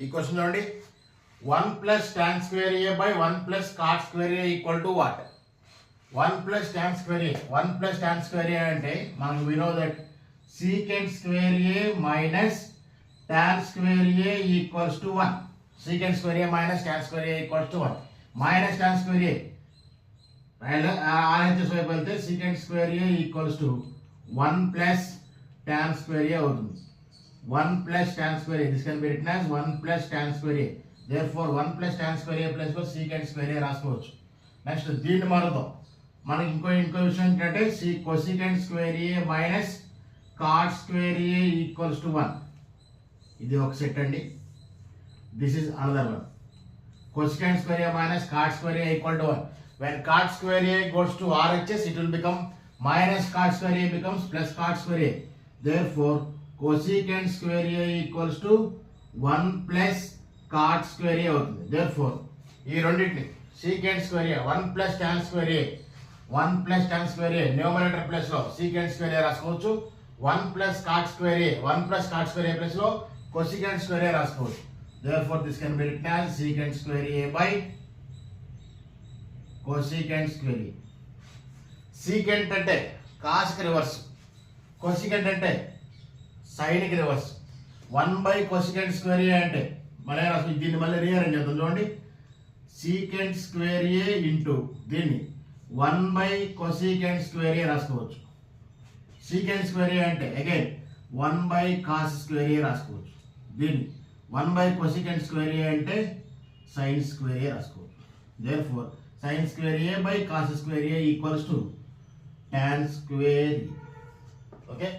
ఈ క్వశ్చన్ చూడండి 1 plus tan square a by 1 plus cot square a equal to what? 1 plus tan square a. 1 plus tan square a అంటే మనకు we know that secant square a minus tan square a equals to 1. Secant square a minus tan square a equals to 1. Minus tan square a. RHS వైపు వెళ్తే secant square a equals to 1 plus tan square a అవుతుంది. 1 plus tan square a. This can be written as 1 plus tan square a. Therefore 1 plus tan square a plus secant square a రాసుకోవచ్చు. Next దీన్ని మారుద్దాం. మనకి ఇంకో విషయం ఏంటంటే cosecant square a minus cot square a equals to 1. ఇది ఒక set అండి. This is another one. cosecant square a minus cot square a equal to 1. When cot square a goes to RHS, it will become minus cot square a becomes plus cot square a. Therefore cosecant square a equals to 1 plus cot square a అవుతుంది. Therefore ఈ రెండింటిని secant square a 1 plus tan square a 1 plus tan square a numerator plus లో secant square a రాసుకోవచ్చు. 1 plus cot square a 1 plus cot square a plus లో cosecant square a రాసుకోవచ్చు. Therefore this can be written as secant square a by cosecant square a. secant అంటే cos కి reverse, cosecant అంటే sin కి reverse. 1 by cosecant square a అంటే మన దీన్ని మళ్ళీ రీఅరేంజ్ చేద్దాం చూడండి. secant square a ఇంటూ దీన్ని 1 by cosecant square a రాసుకోవచ్చు. secant square a అంటే again 1 by cos square a రాసుకోవచ్చు. దీన్ని 1 by cosecant square a అంటే sin square a రాసుకోవచ్చు. Therefore sin square a by cos square a equals to tan square a. Okay.